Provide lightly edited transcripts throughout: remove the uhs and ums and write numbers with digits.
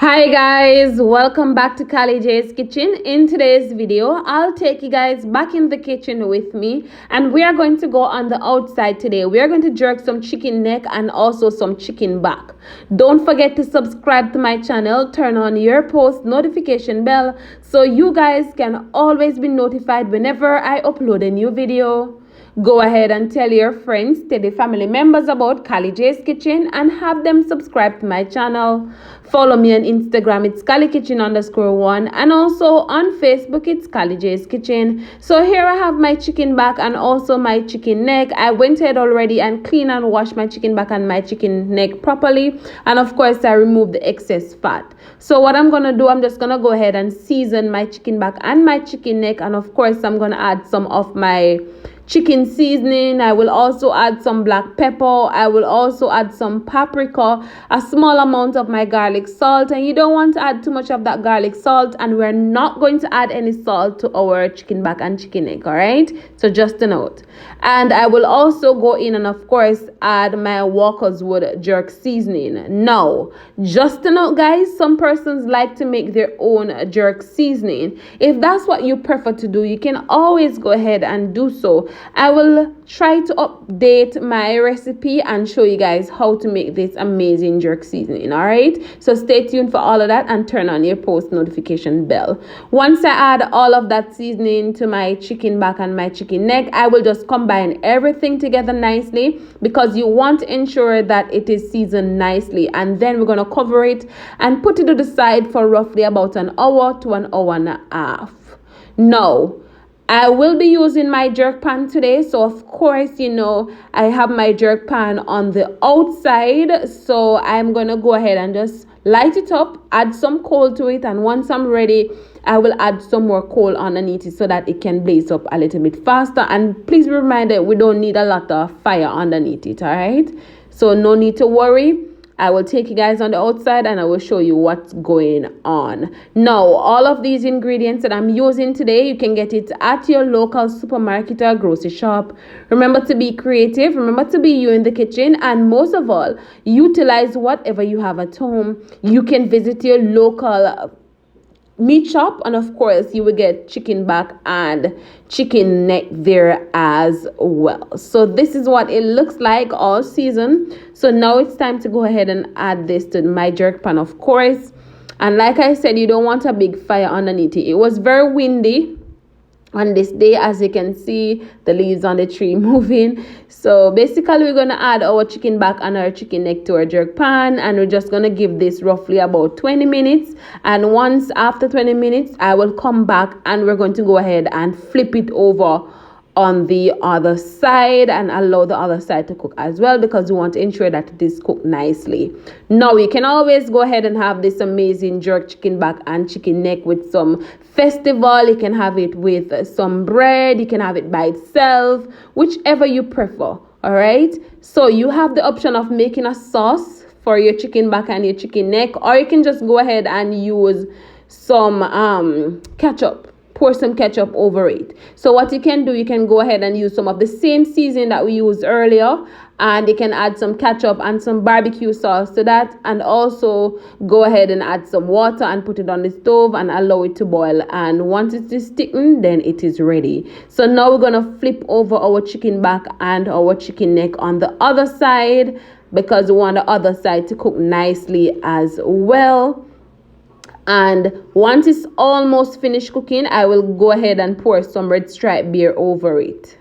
Hi guys, welcome back to Kali J's Kitchen. In today's video, I'll take you guys back in the kitchen with me and we are going to go on the outside today. We are going to jerk some chicken neck and also some chicken back. Don't forget to subscribe to my channel, turn on your post notification bell so you guys can always be notified whenever I upload a new video. Go ahead and tell your friends, tell the family members about Kali J's Kitchen and have them subscribe to my channel. Follow me on Instagram, it's KaliKitchen_1, and also on Facebook, it's Kali J's Kitchen. So here I have my chicken back and also my chicken neck. I went ahead already and clean and washed my chicken back and my chicken neck properly. And of course, I removed the excess fat. So what I'm going to do, I'm just going to go ahead and season my chicken back and my chicken neck. And of course, I'm going to add some of my chicken seasoning. I will also add some black pepper. I will also add some paprika, a small amount of my garlic salt, and you don't want to add too much of that garlic salt, and we're not going to add any salt to our chicken back and chicken neck. All right, so just a note. And I will also go in and of course add my Walker's Wood jerk seasoning. Now, just a note guys, some persons like to make their own jerk seasoning. If that's what you prefer to do, you can always go ahead and do so. I will try to update my recipe and show you guys how to make this amazing jerk seasoning. All right, so stay tuned for all of that and turn on your post notification bell. Once I add all of that seasoning to my chicken back and my chicken neck, I will just combine everything together nicely because you want to ensure that it is seasoned nicely, and then we're going to cover it and put it to the side for roughly about an hour to an hour and a half. Now, I will be using my jerk pan today, so of course, you know, I have my jerk pan on the outside, so I'm going to go ahead and just light it up, add some coal to it, and once I'm ready, I will add some more coal underneath it so that it can blaze up a little bit faster. And please be reminded, we don't need a lot of fire underneath it, all right? So no need to worry. I will take you guys on the outside and I will show you what's going on. Now, all of these ingredients that I'm using today, you can get it at your local supermarket or grocery shop. Remember to be creative. Remember to be you in the kitchen. And most of all, utilize whatever you have at home. You can visit your local meat shop and of course you will get chicken back and chicken neck there as well. So this is what it looks like all season. So now it's time to go ahead and add this to my jerk pan, of course. And like I said, you don't want a big fire underneath it. It was very windy on this day, as you can see the leaves on the tree moving. So basically we're going to add our chicken back and our chicken neck to our jerk pan, and we're just going to give this roughly about 20 minutes. And once after 20 minutes I will come back and we're going to go ahead and flip it over on the other side and allow the other side to cook as well, because we want to ensure that it is cooked nicely. Now you can always go ahead and have this amazing jerk chicken back and chicken neck with some festival. You can have it with some bread, you can have it by itself, whichever you prefer. All right, so you have the option of making a sauce for your chicken back and your chicken neck, or you can just go ahead and use some ketchup. Pour some ketchup over it. So what you can do, you can go ahead and use some of the same seasoning that we used earlier, and you can add some ketchup and some barbecue sauce to that, and also go ahead and add some water and put it on the stove and allow it to boil. And once it is thickened, then it is ready. So now we're gonna flip over our chicken back and our chicken neck on the other side, because we want the other side to cook nicely as well. And once it's almost finished cooking, I will go ahead and pour some red stripe beer over it.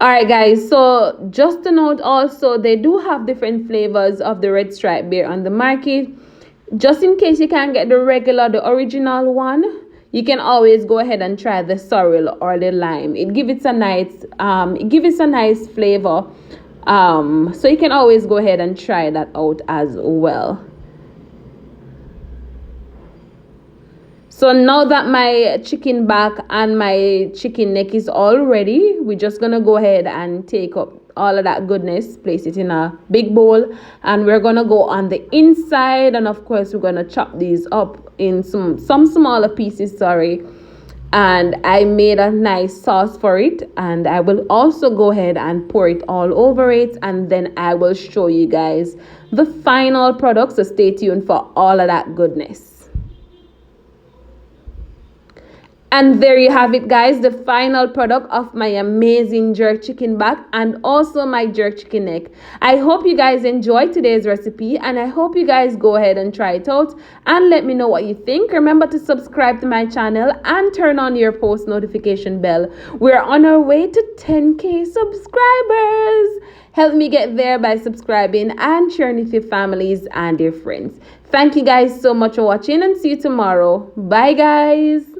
Alright guys, so just a note also, they do have different flavors of the red stripe beer on the market. Just in case you can't get the original one, you can always go ahead and try the sorrel or the lime. It gives a nice flavor. So you can always go ahead and try that out as well. So now that my chicken back and my chicken neck is all ready, we're just gonna go ahead and take up all of that goodness, place it in a big bowl, and we're gonna go on the inside, and of course we're gonna chop these up in some smaller pieces, and I made a nice sauce for it, and I will also go ahead and pour it all over it, and then I will show you guys the final product, so stay tuned for all of that goodness. And there you have it, guys, the final product of my amazing jerk chicken back and also my jerk chicken neck. I hope you guys enjoyed today's recipe, and I hope you guys go ahead and try it out and let me know what you think. Remember to subscribe to my channel and turn on your post notification bell. We're on our way to 10K subscribers. Help me get there by subscribing and sharing with your families and your friends. Thank you guys so much for watching, and see you tomorrow. Bye, guys.